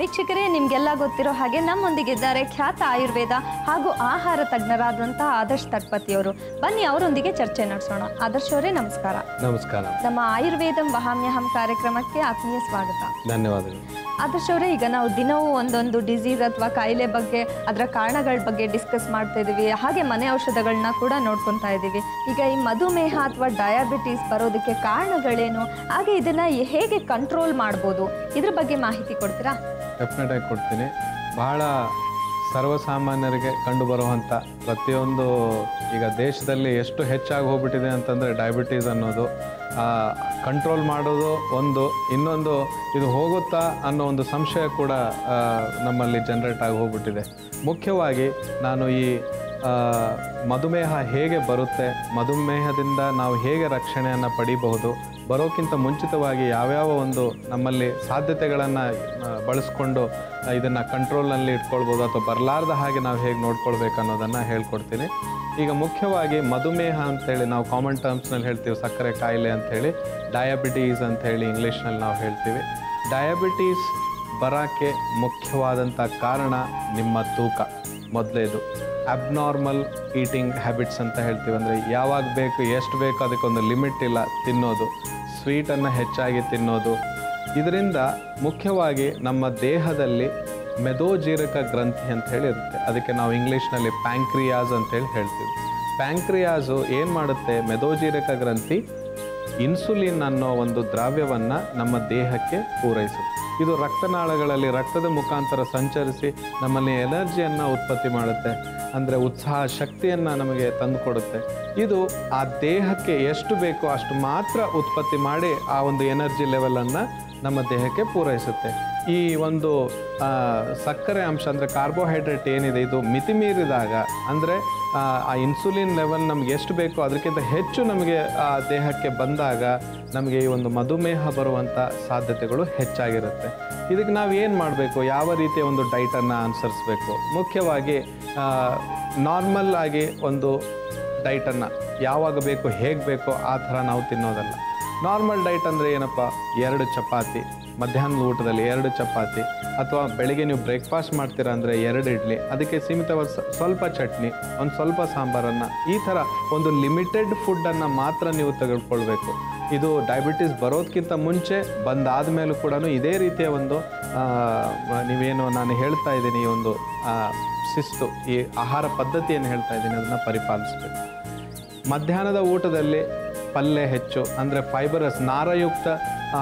ವೀಕ್ಷಕರೇ, ನಿಮಗೆಲ್ಲ ಗೊತ್ತಿರೋ ಹಾಗೆ ನಮ್ಮೊಂದಿಗಿದ್ದಾರೆ ಖ್ಯಾತ ಆಯುರ್ವೇದ ಹಾಗೂ ಆಹಾರ ತಜ್ಞರಾದಂತಹ ಆದರ್ಶ್ ತಟ್ಪತಿಯವರು. ಬನ್ನಿ ಅವರೊಂದಿಗೆ ಚರ್ಚೆ ನಡೆಸೋಣ. ಆದರ್ಶ್ ಅವರೇ ನಮಸ್ಕಾರ. ನಮಸ್ಕಾರ. ನಮ್ಮ ಆಯುರ್ವೇದಂ ವಹಾಮ್ಯಹಂ ಕಾರ್ಯಕ್ರಮಕ್ಕೆ ಆತ್ಮೀಯ ಸ್ವಾಗತ. ಧನ್ಯವಾದಗಳು. ಆದರ್ಶ್ ಅವರೇ, ಈಗ ನಾವು ದಿನವೂ ಒಂದೊಂದು ಡಿಸೀಸ್ ಅಥವಾ ಕಾಯಿಲೆ ಬಗ್ಗೆ, ಅದರ ಕಾರಣಗಳ ಬಗ್ಗೆ ಡಿಸ್ಕಸ್ ಮಾಡ್ತಾ ಇದ್ದೀವಿ. ಹಾಗೆ ಮನೆ ಔಷಧಗಳನ್ನ ಕೂಡ ನೋಡ್ಕೊತಾ ಇದ್ದೀವಿ. ಈಗ ಈ ಮಧುಮೇಹ ಅಥವಾ ಡಯಾಬಿಟೀಸ್ ಬರೋದಕ್ಕೆ ಕಾರಣಗಳೇನು, ಹಾಗೆ ಇದನ್ನ ಹೇಗೆ ಕಂಟ್ರೋಲ್ ಮಾಡ್ಬೋದು, ಇದ್ರ ಬಗ್ಗೆ ಮಾಹಿತಿ ಕೊಡ್ತೀರಾ? ಡೆಫಿನೆಟ್ ಆಗಿ ಕೊಡ್ತೀನಿ. ಬಹಳ ಸರ್ವಸಾಮಾನ್ಯರಿಗೆ ಕಂಡುಬರುವಂಥ ಪ್ರತಿಯೊಂದು ಈಗ ದೇಶದಲ್ಲಿ ಎಷ್ಟು ಹೆಚ್ಚಾಗಿ ಹೋಗ್ಬಿಟ್ಟಿದೆ ಅಂತಂದರೆ ಡಯಾಬಿಟೀಸ್ ಅನ್ನೋದು ಕಂಟ್ರೋಲ್ ಮಾಡೋದು ಒಂದು, ಇನ್ನೊಂದು ಇದು ಹೋಗುತ್ತಾ ಅನ್ನೋ ಒಂದು ಸಂಶಯ ಕೂಡ ನಮ್ಮಲ್ಲಿ ಜನರೇಟ್ ಆಗಿ ಹೋಗ್ಬಿಟ್ಟಿದೆ. ಮುಖ್ಯವಾಗಿ ನಾನು ಈ ಮಧುಮೇಹ ಹೇಗೆ ಬರುತ್ತೆ, ಮಧುಮೇಹದಿಂದ ನಾವು ಹೇಗೆ ರಕ್ಷಣೆಯನ್ನು ಪಡಿಬಹುದು, ಬರೋಕ್ಕಿಂತ ಮುಂಚಿತವಾಗಿ ಯಾವ್ಯಾವ ಒಂದು ನಮ್ಮಲ್ಲಿ ಸಾಧ್ಯತೆಗಳನ್ನು ಬಳಸ್ಕೊಂಡು ಇದನ್ನು ಕಂಟ್ರೋಲ್ನಲ್ಲಿ ಇಟ್ಕೊಳ್ಬೋದು ಅಥವಾ ಬರಲಾರ್ದ ಹಾಗೆ ನಾವು ಹೇಗೆ ನೋಡ್ಕೊಳ್ಬೇಕು ಅನ್ನೋದನ್ನು ಹೇಳ್ಕೊಡ್ತೀನಿ. ಈಗ ಮುಖ್ಯವಾಗಿ ಮಧುಮೇಹ ಅಂಥೇಳಿ ನಾವು ಕಾಮನ್ ಟರ್ಮ್ಸ್ನಲ್ಲಿ ಹೇಳ್ತೀವಿ, ಸಕ್ಕರೆ ಕಾಯಿಲೆ ಅಂಥೇಳಿ, ಡಯಾಬಿಟೀಸ್ ಅಂಥೇಳಿ ಇಂಗ್ಲೀಷ್ನಲ್ಲಿ ನಾವು ಹೇಳ್ತೀವಿ. ಡಯಾಬಿಟೀಸ್ ಬರೋಕ್ಕೆ ಮುಖ್ಯವಾದಂಥ ಕಾರಣ ನಿಮ್ಮ ತೂಕ. ಮೊದಲೇದು ಅಬ್ನಾರ್ಮಲ್ ಈಟಿಂಗ್ ಹ್ಯಾಬಿಟ್ಸ್ ಅಂತ ಹೇಳ್ತೀವಿ. ಅಂದರೆ ಯಾವಾಗ ಬೇಕು, ಎಷ್ಟು ಬೇಕು, ಅದಕ್ಕೊಂದು ಲಿಮಿಟ್ ಇಲ್ಲ. ತಿನ್ನೋದು, ಸ್ವೀಟನ್ನು ಹೆಚ್ಚಾಗಿ ತಿನ್ನೋದು, ಇದರಿಂದ ಮುಖ್ಯವಾಗಿ ನಮ್ಮ ದೇಹದಲ್ಲಿ ಮೆದೋಜೀರಕ ಗ್ರಂಥಿ ಅಂತ ಹೇಳಿ ಇರುತ್ತೆ. ಅದಕ್ಕೆ ನಾವು ಇಂಗ್ಲೀಷ್ನಲ್ಲಿ ಪ್ಯಾಂಕ್ರಿಯಾಸ್ ಅಂತೇಳಿ ಹೇಳ್ತೀವಿ. ಪ್ಯಾಂಕ್ರಿಯಾಸು ಏನು ಮಾಡುತ್ತೆ, ಮೆದೋಜೀರಕ ಗ್ರಂಥಿ ಇನ್ಸುಲಿನ್ ಅನ್ನೋ ಒಂದು ದ್ರವ್ಯವನ್ನು ನಮ್ಮ ದೇಹಕ್ಕೆ ಪೂರೈಸುತ್ತೆ. ಇದು ರಕ್ತನಾಳಗಳಲ್ಲಿ ರಕ್ತದ ಮುಖಾಂತರ ಸಂಚರಿಸಿ ನಮ್ಮಲ್ಲಿ ಎನರ್ಜಿಯನ್ನು ಉತ್ಪತ್ತಿ ಮಾಡುತ್ತೆ. ಅಂದರೆ ಉತ್ಸಾಹ, ಶಕ್ತಿಯನ್ನು ನಮಗೆ ತಂದುಕೊಡುತ್ತೆ. ಇದು ಆ ದೇಹಕ್ಕೆ ಎಷ್ಟು ಬೇಕೋ ಅಷ್ಟು ಮಾತ್ರ ಉತ್ಪತ್ತಿ ಮಾಡಿ ಆ ಒಂದು ಎನರ್ಜಿ ಲೆವೆಲನ್ನು ನಮ್ಮ ದೇಹಕ್ಕೆ ಪೂರೈಸುತ್ತೆ. ಈ ಒಂದು ಸಕ್ಕರೆ ಅಂಶ ಅಂದರೆ ಕಾರ್ಬೋಹೈಡ್ರೇಟ್ ಏನಿದೆ, ಇದು ಮಿತಿಮೀರಿದಾಗ, ಅಂದರೆ ಆ ಇನ್ಸುಲಿನ್ ಲೆವೆಲ್ ನಮ್ಗೆ ಎಷ್ಟು ಬೇಕೋ ಅದಕ್ಕಿಂತ ಹೆಚ್ಚು ನಮಗೆ ಆ ದೇಹಕ್ಕೆ ಬಂದಾಗ ನಮಗೆ ಈ ಒಂದು ಮಧುಮೇಹ ಬರುವಂಥ ಸಾಧ್ಯತೆಗಳು ಹೆಚ್ಚಾಗಿರುತ್ತೆ. ಇದಕ್ಕೆ ನಾವು ಏನು ಮಾಡಬೇಕು, ಯಾವ ರೀತಿಯ ಒಂದು ಡೈಟನ್ನು ಅನುಸರಿಸಬೇಕು? ಮುಖ್ಯವಾಗಿ ನಾರ್ಮಲ್ ಆಗಿ ಒಂದು ಡೈಟನ್ನು ಯಾವಾಗ ಬೇಕು, ಹೇಗೆ ಬೇಕೋ ಆ ಥರ ನಾವು ತಿನ್ನೋದಲ್ಲ. ನಾರ್ಮಲ್ ಡೈಟ್ ಅಂದರೆ ಏನಪ್ಪ, 2 ಚಪಾತಿ ಮಧ್ಯಾಹ್ನದ ಊಟದಲ್ಲಿ, 2 ಚಪಾತಿ, ಅಥವಾ ಬೆಳಿಗ್ಗೆ ನೀವು ಬ್ರೇಕ್ಫಾಸ್ಟ್ ಮಾಡ್ತೀರಾ ಅಂದರೆ 2 ಇಡ್ಲಿ, ಅದಕ್ಕೆ ಸೀಮಿತವಾದ ಸ್ವಲ್ಪ ಚಟ್ನಿ, ಒಂದು ಸ್ವಲ್ಪ ಸಾಂಬಾರನ್ನು, ಈ ಥರ ಒಂದು ಲಿಮಿಟೆಡ್ ಫುಡ್ಡನ್ನು ಮಾತ್ರ ನೀವು ತೆಗೆದುಕೊಳ್ಬೇಕು. ಇದು ಡಯಾಬಿಟೀಸ್ ಬರೋದಕ್ಕಿಂತ ಮುಂಚೆ, ಬಂದಾದ ಮೇಲೂ ಕೂಡ ಇದೇ ರೀತಿಯ ಒಂದು ನೀವೇನು ನಾನು ಹೇಳ್ತಾ ಇದ್ದೀನಿ, ಈ ಒಂದು ಶಿಸ್ತು, ಈ ಆಹಾರ ಪದ್ಧತಿಯನ್ನು ಹೇಳ್ತಾ ಇದ್ದೀನಿ, ಅದನ್ನು ಪರಿಪಾಲಿಸಬೇಕು. ಮಧ್ಯಾಹ್ನದ ಊಟದಲ್ಲಿ ಪಲ್ಯ ಹೆಚ್ಚು, ಅಂದರೆ ಫೈಬರಸ್, ನಾರಯುಕ್ತ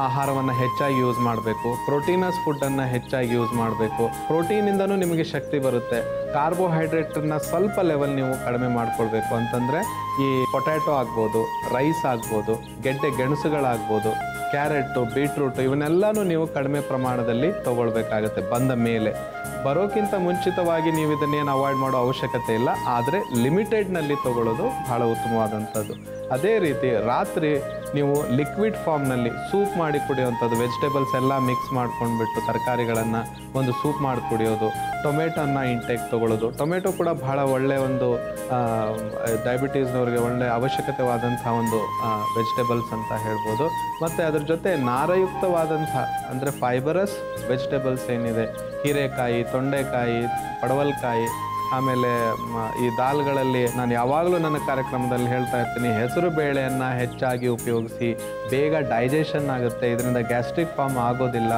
ಆಹಾರವನ್ನು ಹೆಚ್ಚಾಗಿ ಯೂಸ್ ಮಾಡಬೇಕು. ಪ್ರೋಟೀನಸ್ ಫುಡ್ಡನ್ನು ಹೆಚ್ಚಾಗಿ ಯೂಸ್ ಮಾಡಬೇಕು. ಪ್ರೋಟೀನಿಂದನೂ ನಿಮಗೆ ಶಕ್ತಿ ಬರುತ್ತೆ. ಕಾರ್ಬೋಹೈಡ್ರೇಟನ್ನು ಸ್ವಲ್ಪ ಲೆವೆಲ್ ನೀವು ಕಡಿಮೆ ಮಾಡ್ಕೊಳ್ಬೇಕು. ಅಂತಂದರೆ ಈ ಪೊಟ್ಯಾಟೊ ಆಗ್ಬೋದು, ರೈಸ್ ಆಗ್ಬೋದು, ಗೆಡ್ಡೆ ಗೆಣಸುಗಳಾಗ್ಬೋದು, ಕ್ಯಾರೆಟು, ಬೀಟ್ರೂಟು, ಇವನ್ನೆಲ್ಲನೂ ನೀವು ಕಡಿಮೆ ಪ್ರಮಾಣದಲ್ಲಿ ತೊಗೊಳ್ಬೇಕಾಗತ್ತೆ. ಬಂದ ಮೇಲೆ, ಬರೋಕ್ಕಿಂತ ಮುಂಚಿತವಾಗಿ ನೀವು ಇದನ್ನೇನು ಅವಾಯ್ಡ್ ಮಾಡೋ ಅವಶ್ಯಕತೆ ಇಲ್ಲ, ಆದರೆ ಲಿಮಿಟೆಡ್ನಲ್ಲಿ ತೊಗೊಳ್ಳೋದು ಭಾಳ ಉತ್ತಮವಾದಂಥದ್ದು. ಅದೇ ರೀತಿ ರಾತ್ರಿ ನೀವು ಲಿಕ್ವಿಡ್ ಫಾರ್ಮ್ನಲ್ಲಿ ಸೂಪ್ ಮಾಡಿ ಕುಡಿಯೋವಂಥದ್ದು, ವೆಜಿಟೇಬಲ್ಸ್ ಎಲ್ಲ ಮಿಕ್ಸ್ ಮಾಡ್ಕೊಂಡ್ಬಿಟ್ಟು ತರಕಾರಿಗಳನ್ನು ಒಂದು ಸೂಪ್ ಮಾಡಿ ಕುಡಿಯೋದು, ಟೊಮೆಟೊನ ಇಂಟೇಕ್ ತೊಗೊಳ್ಳೋದು. ಟೊಮೆಟೊ ಕೂಡ ಭಾಳ ಒಳ್ಳೆಯ ಒಂದು ಡಯಾಬಿಟೀಸ್ನವ್ರಿಗೆ ಒಳ್ಳೆಯ ಅವಶ್ಯಕತೆವಾದಂಥ ಒಂದು ವೆಜಿಟೇಬಲ್ಸ್ ಅಂತ ಹೇಳ್ಬೋದು. ಮತ್ತು ಅದ್ರ ಜೊತೆ ನಾರಯುಕ್ತವಾದಂಥ, ಅಂದರೆ ಫೈಬರಸ್ ವೆಜಿಟೇಬಲ್ಸ್ ಏನಿದೆ, ಹೀರೆಕಾಯಿ, ತೊಂಡೆಕಾಯಿ, ಪಡವಲಕಾಯಿ, ಆಮೇಲೆ ಈ ದಾಲ್ಗಳಲ್ಲಿ ನಾನು ಯಾವಾಗಲೂ ನನ್ನ ಕಾರ್ಯಕ್ರಮದಲ್ಲಿ ಹೇಳ್ತಾ ಇರ್ತೀನಿ, ಹೆಸರು ಬೇಳೆಯನ್ನು ಹೆಚ್ಚಾಗಿ ಉಪಯೋಗಿಸಿ, ಬೇಗ ಡೈಜೆಷನ್ ಆಗುತ್ತೆ, ಇದರಿಂದ ಗ್ಯಾಸ್ಟ್ರಿಕ್ ಫಾರ್ಮ್ ಆಗೋದಿಲ್ಲ.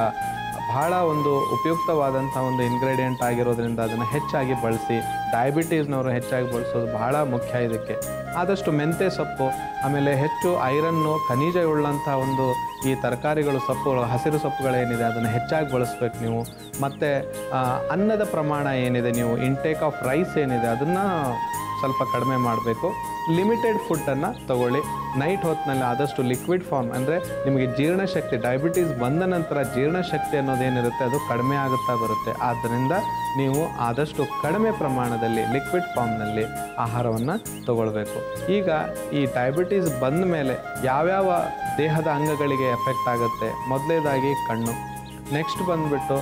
ಬಹಳ ಒಂದು ಉಪಯುಕ್ತವಾದಂಥ ಒಂದು ಇಂಗ್ರೀಡಿಯೆಂಟ್ ಆಗಿರೋದ್ರಿಂದ ಅದನ್ನು ಹೆಚ್ಚಾಗಿ ಬಳಸಿ. ಡಯಾಬಿಟೀಸ್ನವರು ಹೆಚ್ಚಾಗಿ ಬಳಸೋದು ಬಹಳ ಮುಖ್ಯ. ಇದಕ್ಕೆ ಆದಷ್ಟು ಮೆಂತ್ಯ ಸೊಪ್ಪು, ಆಮೇಲೆ ಹೆಚ್ಚು ಐರನ್ನು, ಖನಿಜ ಉಳ್ಳಂಥ ಒಂದು ಈ ತರಕಾರಿಗಳು, ಸೊಪ್ಪುಗಳು, ಹಸಿರು ಸೊಪ್ಪುಗಳೇನಿದೆ ಅದನ್ನು ಹೆಚ್ಚಾಗಿ ಬಳಸ್ಬೇಕು ನೀವು. ಮತ್ತು ಅನ್ನದ ಪ್ರಮಾಣ ಏನಿದೆ, ನೀವು ಇಂಟೇಕ್ ಆಫ್ ರೈಸ್ ಏನಿದೆ ಅದನ್ನು ಸ್ವಲ್ಪ ಕಡಿಮೆ ಮಾಡಬೇಕು. ಲಿಮಿಟೆಡ್ ಫುಡ್ಡನ್ನು ತಗೊಳ್ಳಿ. ನೈಟ್ ಹೊತ್ತಿನಲ್ಲಿ ಆದಷ್ಟು ಲಿಕ್ವಿಡ್ ಫಾರ್ಮ್, ಅಂದರೆ ನಿಮಗೆ ಜೀರ್ಣಶಕ್ತಿ, ಡಯಾಬಿಟೀಸ್ ಬಂದ ನಂತರ ಜೀರ್ಣಶಕ್ತಿ ಅನ್ನೋದೇನಿರುತ್ತೆ ಅದು ಕಡಿಮೆ ಆಗುತ್ತಾ ಬರುತ್ತೆ. ಆದ್ದರಿಂದ ನೀವು ಆದಷ್ಟು ಕಡಿಮೆ ಪ್ರಮಾಣದಲ್ಲಿ ಲಿಕ್ವಿಡ್ ಫಾರ್ಮ್ನಲ್ಲಿ ಆಹಾರವನ್ನು ತಗೊಳ್ಬೇಕು. ಈಗ ಈ ಡಯಾಬಿಟೀಸ್ ಬಂದ ಮೇಲೆ ಯಾವ್ಯಾವ ದೇಹದ ಅಂಗಗಳಿಗೆ ಎಫೆಕ್ಟ್ ಆಗುತ್ತೆ? ಮೊದಲನೇದಾಗಿ ಕಣ್ಣು. ನೆಕ್ಸ್ಟ್ ಬಂದುಬಿಟ್ಟು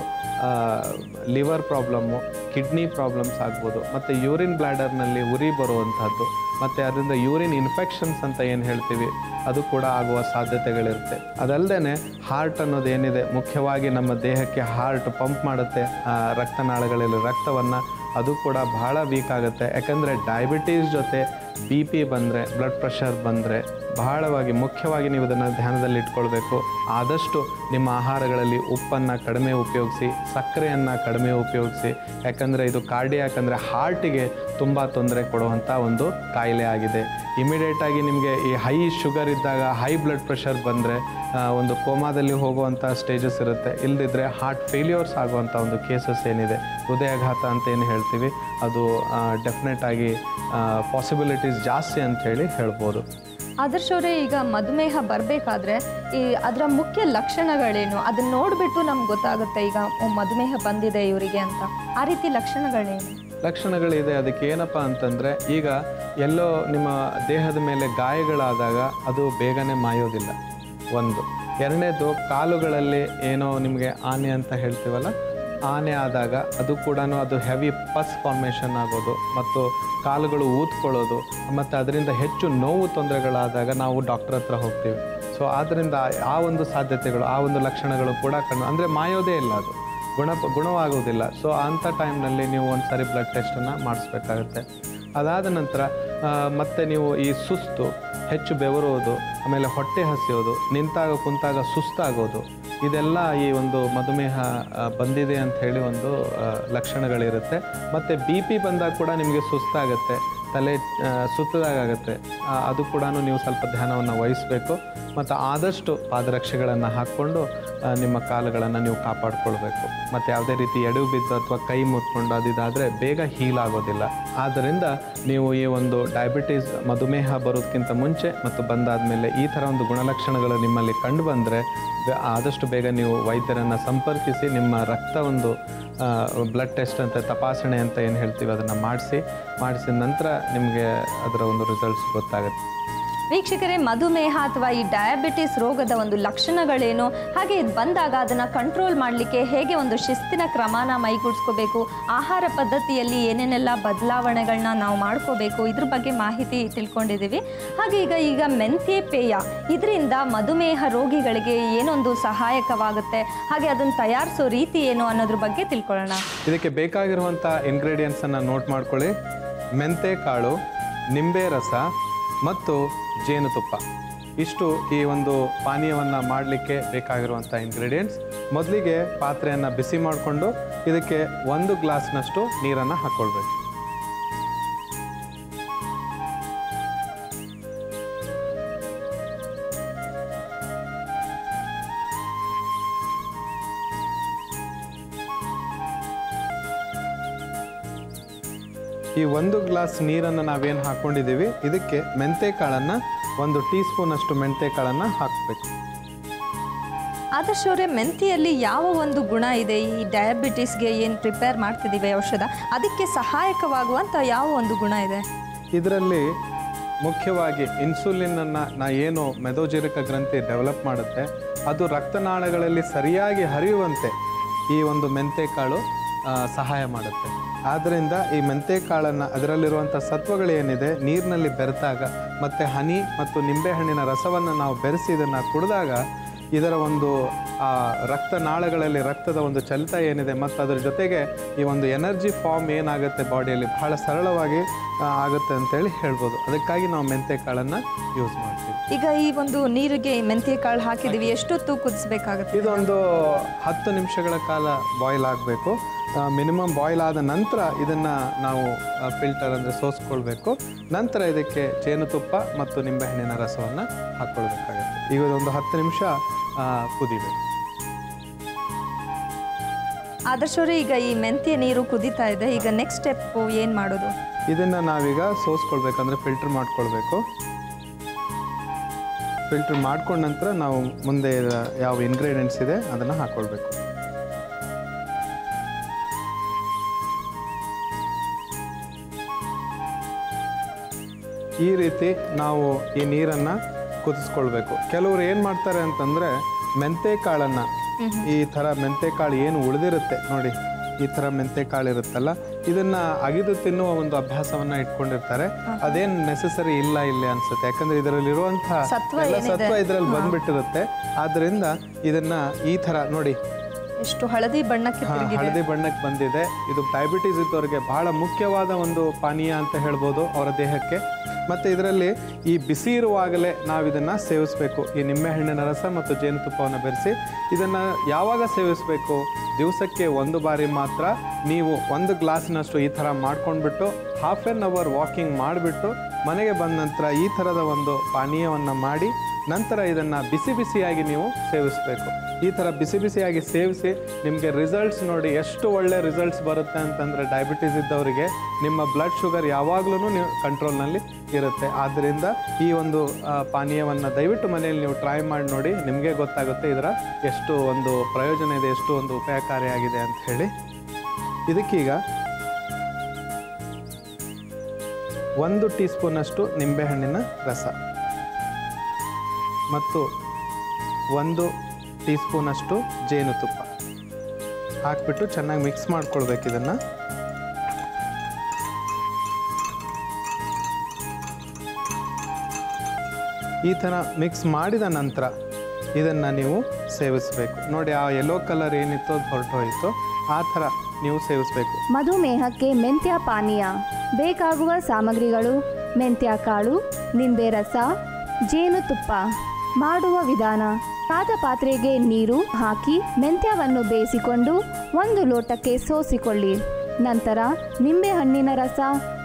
ಲಿವರ್ ಪ್ರಾಬ್ಲಮ್ಮು, ಕಿಡ್ನಿ ಪ್ರಾಬ್ಲಮ್ಸ್ ಆಗ್ಬೋದು, ಮತ್ತು ಯೂರಿನ್ ಬ್ಲ್ಯಾಡರ್ನಲ್ಲಿ ಉರಿ ಬರುವಂಥದ್ದು, ಮತ್ತು ಅದರಿಂದ ಯೂರಿನ್ ಇನ್ಫೆಕ್ಷನ್ಸ್ ಅಂತ ಏನು ಹೇಳ್ತೀವಿ ಅದು ಕೂಡ ಆಗುವ ಸಾಧ್ಯತೆಗಳಿರುತ್ತೆ. ಅದಲ್ಲದೆ ಹಾರ್ಟ್ ಅನ್ನೋದು ಏನಿದೆ, ಮುಖ್ಯವಾಗಿ ನಮ್ಮ ದೇಹಕ್ಕೆ ಹಾರ್ಟ್ ಪಂಪ್ ಮಾಡುತ್ತೆ ರಕ್ತನಾಳಗಳಲ್ಲಿ ರಕ್ತವನ್ನು, ಅದು ಕೂಡ ಬಹಳ ವೀಕ್ ಆಗುತ್ತೆ. ಯಾಕಂದರೆ ಡಯಾಬಿಟೀಸ್ ಜೊತೆ BP ಬಂದರೆ, ಬ್ಲಡ್ ಪ್ರೆಷರ್ ಬಂದರೆ ಬಹಳವಾಗಿ ಮುಖ್ಯವಾಗಿ ನೀವು ಇದನ್ನು ಧ್ಯಾನದಲ್ಲಿ ಇಟ್ಕೊಳ್ಬೇಕು. ಆದಷ್ಟು ನಿಮ್ಮ ಆಹಾರಗಳಲ್ಲಿ ಉಪ್ಪನ್ನು ಕಡಿಮೆ ಉಪಯೋಗಿಸಿ, ಸಕ್ಕರೆಯನ್ನು ಕಡಿಮೆ ಉಪಯೋಗಿಸಿ. ಯಾಕಂದರೆ ಇದು ಕಾರ್ಡಿಯಾಕ್ ಅಂದರೆ ಹಾರ್ಟಿಗೆ ತುಂಬ ತೊಂದರೆ ಕೊಡುವಂಥ ಒಂದು ಕಾಯಿಲೆ ಆಗಿದೆ. ಇಮಿಡಿಯೇಟಾಗಿ ನಿಮಗೆ ಈ ಹೈ ಶುಗರ್ ಇದ್ದಾಗ, ಹೈ ಬ್ಲಡ್ ಪ್ರೆಷರ್ ಬಂದರೆ ಒಂದು ಕೋಮಾದಲ್ಲಿ ಹೋಗುವಂಥ ಸ್ಟೇಜಸ್ ಇರುತ್ತೆ. ಇಲ್ಲದಿದ್ದರೆ ಹಾರ್ಟ್ ಫೇಲ್ಯೂರ್ಸ್ ಆಗುವಂಥ ಒಂದು ಕೇಸಸ್ ಏನಿದೆ, ಹೃದಯಾಘಾತ ಅಂತ ಏನು ಹೇಳ್ತೀವಿ, ಅದು ಡೆಫಿನೆಟಾಗಿ ಪಾಸಿಬಿಲಿಟೀಸ್ ಜಾಸ್ತಿ ಅಂಥೇಳಿ ಹೇಳ್ಬೋದು. ಆದರ್ಶ್ ಅವರೇ, ಈಗ ಮಧುಮೇಹ ಬರಬೇಕಾದ್ರೆ ಅದರ ಮುಖ್ಯ ಲಕ್ಷಣಗಳೇನು? ಅದನ್ನ ನೋಡಿಬಿಟ್ಟು ನಮ್ಗೆ ಗೊತ್ತಾಗುತ್ತೆ ಈಗ ಮಧುಮೇಹ ಬಂದಿದೆ ಇವರಿಗೆ ಅಂತ. ಆ ರೀತಿ ಲಕ್ಷಣಗಳೇನು? ಲಕ್ಷಣಗಳಿದೆ. ಅದಕ್ಕೆ ಏನಪ್ಪ ಅಂತಂದರೆ, ಈಗ ಎಲ್ಲೋ ನಿಮ್ಮ ದೇಹದ ಮೇಲೆ ಗಾಯಗಳಾದಾಗ ಅದು ಬೇಗನೆ ಮಾಯೋದಿಲ್ಲ, ಒಂದು. ಎರಡನೇದು, ಕಾಲುಗಳಲ್ಲಿ ಏನೋ ನಿಮಗೆ ಆನೆ ಅಂತ ಹೇಳ್ತೀವಲ್ಲ, ಆನೆ ಆದಾಗ ಅದು ಕೂಡ ಅದು ಹೆವಿ ಪಸ್ ಫಾರ್ಮೇಷನ್ ಆಗೋದು ಮತ್ತು ಕಾಲುಗಳು ಊದ್ಕೊಳ್ಳೋದು, ಮತ್ತು ಅದರಿಂದ ಹೆಚ್ಚು ನೋವು ತೊಂದರೆಗಳಾದಾಗ ನಾವು ಡಾಕ್ಟರ್ ಹತ್ರ ಹೋಗ್ತೀವಿ. ಸೊ ಆದ್ದರಿಂದ ಆ ಒಂದು ಸಾಧ್ಯತೆಗಳು, ಆ ಒಂದು ಲಕ್ಷಣಗಳು ಕೂಡ ಅಂದರೆ ಮಾಯೋದೇ ಇಲ್ಲ, ಅದು ಗುಣವಾಗುವುದಿಲ್ಲ. ಸೊ ಅಂಥ ಟೈಮ್ನಲ್ಲಿ ನೀವು ಒಂದು ಸಾರಿ ಬ್ಲಡ್ ಟೆಸ್ಟನ್ನು ಮಾಡಿಸ್ಬೇಕಾಗತ್ತೆ. ಅದಾದ ನಂತರ ಮತ್ತೆ ನೀವು ಈ ಸುಸ್ತು, ಹೆಚ್ಚು ಬೆವರುವುದು, ಆಮೇಲೆ ಹೊಟ್ಟೆ ಹಸಿಯೋದು, ನಿಂತಾಗ ಕುಂತಾಗ ಸುಸ್ತಾಗೋದು, ಇದೆಲ್ಲ ಈ ಒಂದು ಮಧುಮೇಹ ಬಂದಿದೆ ಅಂತ ಹೇಳಿ ಒಂದು ಲಕ್ಷಣಗಳಿರುತ್ತೆ. ಮತ್ತು BP ಬಂದಾಗ ಕೂಡ ನಿಮಗೆ ಸುಸ್ತಾಗುತ್ತೆ, ತಲೆ ಸುತ್ತದಾಗುತ್ತೆ. ಅದು ಕೂಡ ನೀವು ಸ್ವಲ್ಪ ಧ್ಯಾನವನ್ನು ವಹಿಸಬೇಕು. ಮತ್ತು ಆದಷ್ಟು ಪಾದರಕ್ಷೆಗಳನ್ನು ಹಾಕ್ಕೊಂಡು ನಿಮ್ಮ ಕಾಲುಗಳನ್ನು ನೀವು ಕಾಪಾಡಿಕೊಳ್ಬೇಕು. ಮತ್ತು ಯಾವುದೇ ರೀತಿ ಎಡವು ಬಿದ್ದು ಅಥವಾ ಕೈ ಮುಟ್ಕೊಂಡು ಅದಿದಾದರೆ ಬೇಗ ಹೀಲ್ ಆಗೋದಿಲ್ಲ. ಆದ್ದರಿಂದ ನೀವು ಈ ಒಂದು ಡಯಾಬಿಟೀಸ್, ಮಧುಮೇಹ ಬರೋದಕ್ಕಿಂತ ಮುಂಚೆ ಮತ್ತು ಬಂದಾದ ಮೇಲೆ ಈ ಥರ ಒಂದು ಗುಣಲಕ್ಷಣಗಳು ನಿಮ್ಮಲ್ಲಿ ಕಂಡು ಬಂದರೆ ಆದಷ್ಟು ಬೇಗ ನೀವು ವೈದ್ಯರನ್ನು ಸಂಪರ್ಕಿಸಿ ನಿಮ್ಮ ರಕ್ತ ಒಂದು ಬ್ಲಡ್ ಟೆಸ್ಟ್ ಅಂತ, ತಪಾಸಣೆ ಅಂತ ಏನು ಹೇಳ್ತೀವಿ, ಅದನ್ನು ಮಾಡಿಸಿದ ನಂತರ ನಿಮಗೆ ಅದರ ಒಂದು ರಿಸಲ್ಟ್ಸ್ ಗೊತ್ತಾಗುತ್ತೆ. ವೀಕ್ಷಕರೇ, ಮಧುಮೇಹ ಅಥವಾ ಈ ಡಯಾಬಿಟಿಸ್ ರೋಗದ ಒಂದು ಲಕ್ಷಣಗಳೇನು, ಹಾಗೆ ಇದು ಬಂದಾಗ ಅದನ್ನು ಕಂಟ್ರೋಲ್ ಮಾಡಲಿಕ್ಕೆ ಹೇಗೆ ಒಂದು ಶಿಸ್ತಿನ ಕ್ರಮನ ಮೈಗೂಡಿಸ್ಕೋಬೇಕು, ಆಹಾರ ಪದ್ಧತಿಯಲ್ಲಿ ಏನೇನೆಲ್ಲ ಬದಲಾವಣೆಗಳನ್ನ ನಾವು ಮಾಡ್ಕೋಬೇಕು, ಇದ್ರ ಬಗ್ಗೆ ಮಾಹಿತಿ ತಿಳ್ಕೊಂಡಿದ್ದೀವಿ. ಹಾಗೆ ಈಗ ಮೆಂತ್ಯೆ ಪೇಯ, ಇದರಿಂದ ಮಧುಮೇಹ ರೋಗಿಗಳಿಗೆ ಏನೊಂದು ಸಹಾಯಕವಾಗುತ್ತೆ, ಹಾಗೆ ಅದನ್ನು ತಯಾರಿಸೋ ರೀತಿ ಏನು ಅನ್ನೋದ್ರ ಬಗ್ಗೆ ತಿಳ್ಕೊಳ್ಳೋಣ. ಇದಕ್ಕೆ ಬೇಕಾಗಿರುವಂಥ ಇಂಗ್ರೀಡಿಯೆಂಟ್ಸನ್ನು ನೋಟ್ ಮಾಡ್ಕೊಳ್ಳಿ. ಮೆಂತೆ ಕಾಳು, ನಿಂಬೆ ರಸ ಮತ್ತು ಜೇನುತುಪ್ಪ, ಇಷ್ಟು ಈ ಒಂದು ಪಾನೀಯವನ್ನು ಮಾಡಲಿಕ್ಕೆ ಬೇಕಾಗಿರುವಂಥ ಇಂಗ್ರೀಡಿಯೆಂಟ್ಸ್. ಮೊದಲಿಗೆ ಪಾತ್ರೆಯನ್ನು ಬಿಸಿ ಮಾಡಿಕೊಂಡು ಇದಕ್ಕೆ 1 ಗ್ಲಾಸ್ನಷ್ಟು ನೀರನ್ನು ಹಾಕ್ಕೊಳ್ಬೇಕು. ಈ 1 ಗ್ಲಾಸ್ ನೀರನ್ನು ನಾವೇನು ಹಾಕ್ಕೊಂಡಿದ್ದೀವಿ, ಇದಕ್ಕೆ ಮೆಂತೆ ಕಾಳನ್ನು 1 ಟೀ ಸ್ಪೂನಷ್ಟು ಮೆಂತೆ ಕಾಳನ್ನು ಹಾಕಬೇಕು. ಆದರ್ಶ್ ಅವರೇ, ಮೆಂತ್ಯೆಯಲ್ಲಿ ಯಾವ ಒಂದು ಗುಣ ಇದೆ? ಈ ಡಯಾಬಿಟಿಸ್ಗೆ ಏನು ಪ್ರಿಪೇರ್ ಮಾಡ್ತಿದ್ದೀವಿ ಔಷಧ, ಅದಕ್ಕೆ ಸಹಾಯಕವಾಗುವಂಥ ಯಾವ ಒಂದು ಗುಣ ಇದೆ? ಇದರಲ್ಲಿ ಮುಖ್ಯವಾಗಿ ಇನ್ಸುಲಿನನ್ನು ಏನು ಮೆದೋಜೀರಕ ಗ್ರಂಥಿ ಡೆವಲಪ್ ಮಾಡುತ್ತೆ, ಅದು ರಕ್ತನಾಳಗಳಲ್ಲಿ ಸರಿಯಾಗಿ ಹರಿಯುವಂತೆ ಈ ಒಂದು ಮೆಂತೆ ಕಾಳು ಸಹಾಯ ಮಾಡುತ್ತೆ. ಆದ್ದರಿಂದ ಈ ಮೆಂತೆ ಕಾಳನ್ನು, ಅದರಲ್ಲಿರುವಂಥ ಸತ್ವಗಳೇನಿದೆ, ನೀರಿನಲ್ಲಿ ಬೆರೆತಾಗ ಮತ್ತು ಹನಿ ಮತ್ತು ನಿಂಬೆಹಣ್ಣಿನ ರಸವನ್ನು ನಾವು ಬೆರೆಸಿ ಇದನ್ನು ಕುಡಿದಾಗ ಇದರ ಒಂದು ರಕ್ತನಾಳಗಳಲ್ಲಿ ರಕ್ತದ ಒಂದು ಚಲಿತ ಏನಿದೆ ಮತ್ತು ಅದರ ಜೊತೆಗೆ ಈ ಒಂದು ಎನರ್ಜಿ ಫಾರ್ಮ್ ಏನಾಗುತ್ತೆ ಬಾಡಿಯಲ್ಲಿ ಬಹಳ ಸರಳವಾಗಿ ಆಗುತ್ತೆ ಅಂತೇಳಿ ಹೇಳ್ಬೋದು. ಅದಕ್ಕಾಗಿ ನಾವು ಮೆಂತೆ ಕಾಳನ್ನು ಯೂಸ್ ಮಾಡ್ತೀವಿ. ಈಗ ಈ ಒಂದು ನೀರಿಗೆ ಮೆಂತ್ಯ ಕಾಳು ಹಾಕಿದ್ದೀವಿ, ಎಷ್ಟೊತ್ತು ಕುದಿಸ್ಬೇಕಾಗುತ್ತೆ? ಇದೊಂದು 10 ನಿಮಿಷಗಳ ಕಾಲ ಬಾಯ್ಲ್ ಆಗಬೇಕು. ಮಿನಿಮಮ್ ಬಾಯ್ಲ್ ಆದ ನಂತರ ಇದನ್ನು ನಾವು ಫಿಲ್ಟರ್ ಅಂದರೆ ಸೋಸ್ಕೊಳ್ಬೇಕು. ನಂತರ ಇದಕ್ಕೆ ಜೇನುತುಪ್ಪ ಮತ್ತು ನಿಂಬೆಹಣ್ಣಿನ ರಸವನ್ನು ಹಾಕ್ಕೊಳ್ಬೇಕಾಗುತ್ತೆ. ಈಗ ಒಂದು 10 ನಿಮಿಷ ಕುದಿಬೇಕು. ಆದರ್ಶ್ ಅವರೇ, ಈಗ ಈ ಮೆಂತ್ಯ ನೀರು ಕುದೀತಾ ಇದೆ, ಈಗ ನೆಕ್ಸ್ಟ್ ಸ್ಟೆಪ್ ಏನು ಮಾಡೋದು? ಇದನ್ನು ನಾವೀಗ ಸೋಸ್ಕೊಳ್ಬೇಕಂದ್ರೆ ಫಿಲ್ಟರ್ ಮಾಡ್ಕೊಳ್ಬೇಕು. ಫಿಲ್ಟರ್ ಮಾಡ್ಕೊಂಡ ನಂತರ ನಾವು ಮುಂದೆ ಯಾವ ಇಂಗ್ರೀಡಿಯೆಂಟ್ಸ್ ಇದೆ ಅದನ್ನು ಹಾಕ್ಕೊಳ್ಬೇಕು. ಈ ರೀತಿ ನಾವು ಈ ನೀರನ್ನು ಕುದಿಸ್ಕೊಳ್ಬೇಕು. ಕೆಲವರು ಏನು ಮಾಡ್ತಾರೆ ಅಂತಂದರೆ ಮೆಂತೆ ಕಾಳನ್ನು ಈ ಥರ ಮೆಂತೆಕಾಳು ಏನು ಉಳಿದಿರುತ್ತೆ ನೋಡಿ, ಈ ಥರ ಮೆಂತೆಕಾಳು ಇರುತ್ತಲ್ಲ, ಇದನ್ನ ಅಗಿದು ತಿನ್ನುವ ಒಂದು ಅಭ್ಯಾಸವನ್ನ ಇಟ್ಕೊಂಡಿರ್ತಾರೆ. ಅದೇನು ನೆಸೆಸರಿ ಇಲ್ಲ ಇಲ್ಲಿ ಅನ್ಸುತ್ತೆ, ಯಾಕಂದ್ರೆ ಇದರಲ್ಲಿರುವಂತಹ ಸತ್ವ ಇದರಲ್ಲಿ ಬಂದ್ಬಿಟ್ಟಿರುತ್ತೆ. ಆದ್ರಿಂದ ಇದನ್ನ ಈ ಥರ ನೋಡಿ ಎಷ್ಟು ಹಳದಿ ಬಣ್ಣಕ್ಕೆ ಹಳದಿ ಬಣ್ಣಕ್ಕೆ ಬಂದಿದೆ. ಇದು ಡಯಾಬಿಟೀಸ್ ಇದ್ದವರಿಗೆ ಬಹಳ ಮುಖ್ಯವಾದ ಒಂದು ಪಾನೀಯ ಅಂತ ಹೇಳ್ಬೋದು ಅವರ ದೇಹಕ್ಕೆ. ಮತ್ತು ಇದರಲ್ಲಿ ಈ ಬಿಸಿ ಇರುವಾಗಲೇ ನಾವು ಇದನ್ನು ಸೇವಿಸಬೇಕು. ಈ ನಿಂಬೆಹಣ್ಣಿನ ರಸ ಮತ್ತು ಜೇನುತುಪ್ಪವನ್ನು ಬೆರೆಸಿ ಇದನ್ನು ಯಾವಾಗ ಸೇವಿಸಬೇಕು? ದಿವಸಕ್ಕೆ 1 ಬಾರಿ ಮಾತ್ರ ನೀವು 1 ಗ್ಲಾಸಿನಷ್ಟು ಈ ಥರ ಮಾಡ್ಕೊಂಡ್ಬಿಟ್ಟು ಹಾಫ್ ಆನ್ ಅವರ್ ವಾಕಿಂಗ್ ಮಾಡಿಬಿಟ್ಟು ಮನೆಗೆ ಬಂದ ನಂತರ ಈ ಥರದ ಒಂದು ಪಾನೀಯವನ್ನು ಮಾಡಿ ನಂತರ ಇದನ್ನು ಬಿಸಿ ಬಿಸಿಯಾಗಿ ನೀವು ಸೇವಿಸಬೇಕು. ಈ ಥರ ಬಿಸಿ ಬಿಸಿಯಾಗಿ ಸೇವಿಸಿ ನಿಮಗೆ ರಿಸಲ್ಟ್ಸ್ ನೋಡಿ ಎಷ್ಟು ಒಳ್ಳೆ ರಿಸಲ್ಟ್ಸ್ ಬರುತ್ತೆ ಅಂತಂದರೆ, ಡಯಾಬಿಟೀಸ್ ಇದ್ದವರಿಗೆ ನಿಮ್ಮ ಬ್ಲಡ್ ಶುಗರ್ ಯಾವಾಗಲೂ ನೀವು ಕಂಟ್ರೋಲ್ನಲ್ಲಿ ಇರುತ್ತೆ. ಆದ್ದರಿಂದ ಈ ಒಂದು ಪಾನೀಯವನ್ನು ದಯವಿಟ್ಟು ಮನೆಯಲ್ಲಿ ನೀವು ಟ್ರೈ ಮಾಡಿ ನೋಡಿ, ನಿಮಗೆ ಗೊತ್ತಾಗುತ್ತೆ ಇದರ ಎಷ್ಟು ಒಂದು ಪ್ರಯೋಜನ ಇದೆ, ಎಷ್ಟು ಒಂದು ಉಪಯೋಗಕಾರಿಯಾಗಿದೆ ಅಂತ ಹೇಳಿ. ಇದಕ್ಕೀಗ 1 ಟೀ ಸ್ಪೂನಷ್ಟು ನಿಂಬೆಹಣ್ಣಿನ ರಸ ಮತ್ತು 1 ಟೀ ಸ್ಪೂನಷ್ಟು ಜೇನುತುಪ್ಪ ಹಾಕ್ಬಿಟ್ಟು ಚೆನ್ನಾಗಿ ಮಿಕ್ಸ್ ಮಾಡ್ಕೊಳ್ಬೇಕು. ಇದನ್ನು ಈ ಥರ ಮಿಕ್ಸ್ ಮಾಡಿದ ನಂತರ ಇದನ್ನು ನೀವು ಸೇವಿಸಬೇಕು. ನೋಡಿ, ಆ ಯೆಲ್ಲೋ ಕಲರ್ ಏನಿತ್ತು ಅದು ಹೊರಟೋಯಿತು, ಆ ಥರ ನೀವು ಸೇವಿಸಬೇಕು. ಮಧುಮೇಹಕ್ಕೆ ಮೆಂತ್ಯ ಪಾನೀಯ ಬೇಕಾಗುವ ಸಾಮಗ್ರಿಗಳು: ಮೆಂತ್ಯ ಕಾಳು, ನಿಂಬೆ ರಸ, ಜೇನುತುಪ್ಪ. ಮಾಡುವ ವಿಧಾನ: ಕಾದ ಪಾತ್ರೆಗೆ ನೀರು ಹಾಕಿ ಮೆಂತ್ಯವನ್ನು ಬೇಯಿಸಿಕೊಂಡು 1 ಲೋಟಕ್ಕೆ ಸೋಸಿಕೊಳ್ಳಿ. ನಂತರ ನಿಂಬೆಹಣ್ಣಿನ ರಸ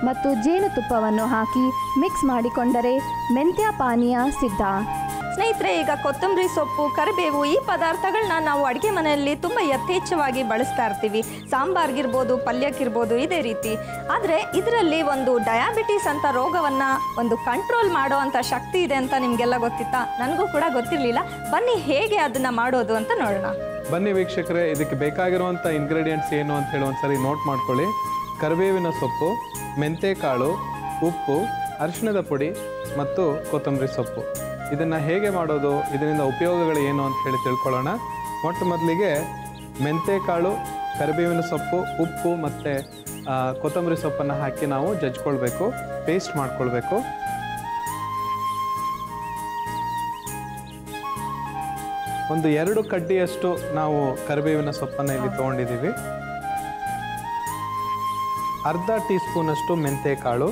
ಮತ್ತು ಜೇನುತುಪ್ಪವನ್ನು ಹಾಕಿ ಮಿಕ್ಸ್ ಮಾಡಿಕೊಂಡರೆ ಮೆಂತ್ಯ ಪಾನೀಯ ಸಿದ್ಧ. ಸ್ನೇಹಿತರೆ, ಈಗ ಕೊತ್ತಂಬರಿ ಸೊಪ್ಪು, ಕರಿಬೇವು ಈ ಪದಾರ್ಥಗಳನ್ನ ನಾವು ಅಡುಗೆ ಮನೆಯಲ್ಲಿ ತುಂಬ ಯಥೇಚ್ಛವಾಗಿ ಬಳಸ್ತಾ ಇರ್ತೀವಿ. ಸಾಂಬಾರ್ಗಿರ್ಬೋದು, ಪಲ್ಯಕ್ಕಿರ್ಬೋದು, ಇದೇ ರೀತಿ. ಆದರೆ ಇದರಲ್ಲಿ ಒಂದು ಡಯಾಬಿಟೀಸ್ ಅಂತ ರೋಗವನ್ನು ಒಂದು ಕಂಟ್ರೋಲ್ ಮಾಡೋ ಅಂಥ ಶಕ್ತಿ ಇದೆ ಅಂತ ನಿಮಗೆಲ್ಲ ಗೊತ್ತಿತ್ತಾ? ನನಗೂ ಕೂಡ ಗೊತ್ತಿರಲಿಲ್ಲ. ಬನ್ನಿ ಹೇಗೆ ಅದನ್ನು ಮಾಡೋದು ಅಂತ ನೋಡೋಣ. ಬನ್ನಿ ವೀಕ್ಷಕರೇ, ಇದಕ್ಕೆ ಬೇಕಾಗಿರುವಂಥ ಇಂಗ್ರೀಡಿಯೆಂಟ್ಸ್ ಏನು ಅಂತ ಹೇಳಿ ಒಂದ್ಸರಿ ನೋಟ್ ಮಾಡ್ಕೊಳ್ಳಿ. ಕರಿಬೇವಿನ ಸೊಪ್ಪು, ಮೆಂತೆಕಾಳು, ಉಪ್ಪು, ಅರಿಶಿಣದ ಪುಡಿ ಮತ್ತು ಕೊತ್ತಂಬರಿ ಸೊಪ್ಪು. ಇದನ್ನು ಹೇಗೆ ಮಾಡೋದು, ಇದರಿಂದ ಉಪಯೋಗಗಳು ಏನು ಅಂತ ಹೇಳಿ ತಿಳ್ಕೊಳ್ಳೋಣ. ಮೊಟ್ಟ ಮೊದಲಿಗೆ ಮೆಂತೆಕಾಳು, ಕರಿಬೇವಿನ ಸೊಪ್ಪು, ಉಪ್ಪು ಮತ್ತು ಕೊತ್ತಂಬರಿ ಸೊಪ್ಪನ್ನು ಹಾಕಿ ನಾವು ಜಜ್ಕೊಳ್ಬೇಕು, ಪೇಸ್ಟ್ ಮಾಡ್ಕೊಳ್ಬೇಕು. ಒಂದು 2 ಕಡ್ಡಿಯಷ್ಟು ನಾವು ಕರಿಬೇವಿನ ಸೊಪ್ಪನ್ನು ಇಲ್ಲಿ ತೊಗೊಂಡಿದ್ದೀವಿ. ಅರ್ಧ ಟೀ ಸ್ಪೂನಷ್ಟು ಮೆಂತೆಕಾಳು,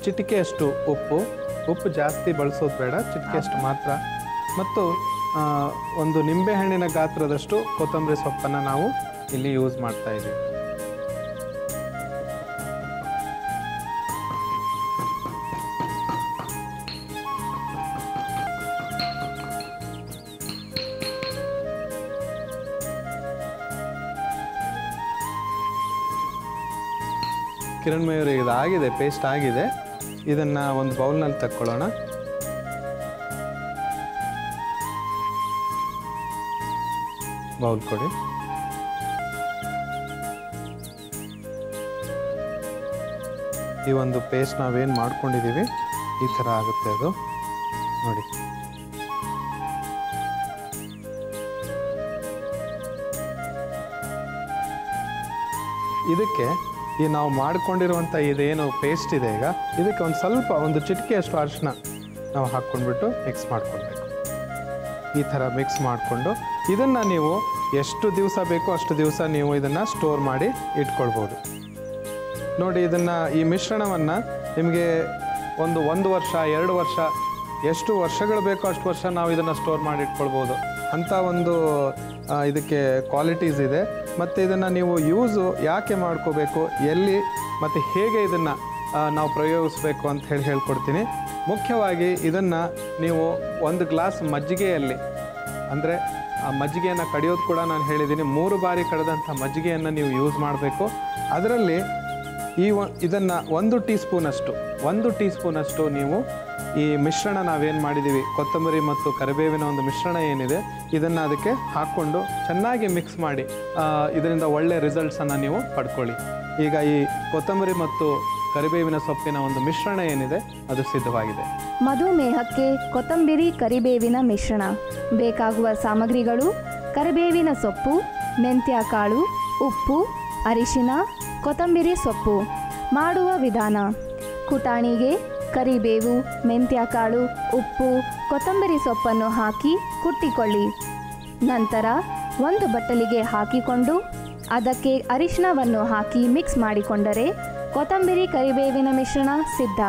ಚಿಟಿಕೆಯಷ್ಟು ಉಪ್ಪು ಜಾಸ್ತಿ ಬಳಸೋದು ಬೇಡ, ಚಿಟಿಕೆಯಷ್ಟು ಮಾತ್ರ. ಮತ್ತು ಒಂದು ನಿಂಬೆಹಣ್ಣಿನ ಗಾತ್ರದಷ್ಟು ಕೊತ್ತಂಬರಿ ಸೊಪ್ಪನ್ನು ನಾವು ಇಲ್ಲಿ ಯೂಸ್ ಮಾಡ್ತಾ ಇದ್ದೀವಿ. ಕಿರಣ್ಮಯೂರಿ, ಇದಾಗಿದೆ, ಪೇಸ್ಟ್ ಆಗಿದೆ. ಇದನ್ನು ಒಂದು ಬೌಲ್ನಲ್ಲಿ ತಕ್ಕೊಳ್ಳೋಣ. ಬೌಲ್ ಕೊಡಿ. ಈ ಒಂದು ಪೇಸ್ಟ್ ನಾವೇನು ಮಾಡ್ಕೊಂಡಿದ್ದೀವಿ ಈ ಥರ ಆಗುತ್ತೆ ಅದು ನೋಡಿ. ಇದಕ್ಕೆ ಈ ನಾವು ಮಾಡ್ಕೊಂಡಿರುವಂಥ ಇದೇನು ಪೇಸ್ಟ್ ಇದೆ ಈಗ, ಇದಕ್ಕೆ ಒಂದು ಸ್ವಲ್ಪ ಒಂದು ಚಿಟಿಕೆಯಷ್ಟು ಅರಿಶಿನ ನಾವು ಹಾಕ್ಕೊಂಡ್ಬಿಟ್ಟು ಮಿಕ್ಸ್ ಮಾಡ್ಕೊಳ್ಬೇಕು. ಈ ಥರ ಮಿಕ್ಸ್ ಮಾಡಿಕೊಂಡು ಇದನ್ನು ನೀವು ಎಷ್ಟು ದಿವಸ ಬೇಕೋ ಅಷ್ಟು ದಿವಸ ನೀವು ಇದನ್ನು ಸ್ಟೋರ್ ಮಾಡಿ ಇಟ್ಕೊಳ್ಬೋದು. ನೋಡಿ, ಇದನ್ನು ಈ ಮಿಶ್ರಣವನ್ನು ನಿಮಗೆ ಒಂದು ವರ್ಷ 2 ವರ್ಷ ಎಷ್ಟು ವರ್ಷಗಳು ಬೇಕೋ ಅಷ್ಟು ವರ್ಷ ನಾವು ಇದನ್ನು ಸ್ಟೋರ್ ಮಾಡಿ ಇಟ್ಕೊಳ್ಬೋದು. ಅಂಥ ಒಂದು ಇದಕ್ಕೆ ಕ್ವಾಲಿಟೀಸ್ ಇದೆ. ಮತ್ತು ಇದನ್ನು ನೀವು ಯೂಸು ಯಾಕೆ ಮಾಡ್ಕೋಬೇಕು, ಎಲ್ಲಿ ಮತ್ತು ಹೇಗೆ ಇದನ್ನು ನಾವು ಪ್ರಯೋಗಿಸ್ಬೇಕು ಅಂತ ಹೇಳ್ಕೊಡ್ತೀನಿ. ಮುಖ್ಯವಾಗಿ ಇದನ್ನು ನೀವು 1 ಗ್ಲಾಸ್ ಮಜ್ಜಿಗೆಯಲ್ಲಿ, ಅಂದರೆ ಆ ಮಜ್ಜಿಗೆಯನ್ನು ಕಡಿಯೋದು ಕೂಡ ನಾನು ಹೇಳಿದ್ದೀನಿ, 3 ಬಾರಿ ಕಡಿದಂಥ ಮಜ್ಜಿಗೆಯನ್ನು ನೀವು ಯೂಸ್ ಮಾಡಬೇಕು. ಅದರಲ್ಲಿ ಇದನ್ನು 1 ಟೀ ಸ್ಪೂನಷ್ಟು ನೀವು ಈ ಮಿಶ್ರಣ ನಾವೇನು ಮಾಡಿದ್ದೀವಿ, ಕೊತ್ತಂಬರಿ ಮತ್ತು ಕರಿಬೇವಿನ ಒಂದು ಮಿಶ್ರಣ ಏನಿದೆ, ಇದನ್ನು ಅದಕ್ಕೆ ಹಾಕ್ಕೊಂಡು ಚೆನ್ನಾಗಿ ಮಿಕ್ಸ್ ಮಾಡಿ ಇದರಿಂದ ಒಳ್ಳೆ ರಿಸಲ್ಟ್ಸನ್ನು ನೀವು ಪಡ್ಕೊಳ್ಳಿ. ಈಗ ಈ ಕೊತ್ತಂಬರಿ ಮತ್ತು ಕರಿಬೇವಿನ ಸೊಪ್ಪಿನ ಒಂದು ಮಿಶ್ರಣ ಏನಿದೆ ಅದು ಸಿದ್ಧವಾಗಿದೆ. ಮಧುಮೇಹಕ್ಕೆ ಕೊತ್ತಂಬರಿ ಕರಿಬೇವಿನ ಮಿಶ್ರಣ. ಬೇಕಾಗುವ ಸಾಮಗ್ರಿಗಳು: ಕರಿಬೇವಿನ ಸೊಪ್ಪು, ಮೆಂತ್ಯ ಕಾಳು, ಉಪ್ಪು, ಅರಿಶಿನ, ಕೊತ್ತಂಬರಿ ಸೊಪ್ಪು. ಮಾಡುವ ವಿಧಾನ: ಕುಟಾಣಿಗೆ ಕರಿಬೇವು, ಮೆಂತ್ಯ ಕಾಳು, ಉಪ್ಪು, ಕೊತ್ತಂಬರಿ ಸೊಪ್ಪನ್ನು ಹಾಕಿ ಕುಟ್ಟಿಕೊಳ್ಳಿ. ನಂತರ ಒಂದು ಬಟ್ಟಲಿಗೆ ಹಾಕಿಕೊಂಡು ಅದಕ್ಕೆ ಅರಿಶಿನವನ್ನು ಹಾಕಿ ಮಿಕ್ಸ್ ಮಾಡಿಕೊಂಡರೆ ಕೊತ್ತಂಬರಿ ಕರಿಬೇವಿನ ಮಿಶ್ರಣ ಸಿದ್ಧ.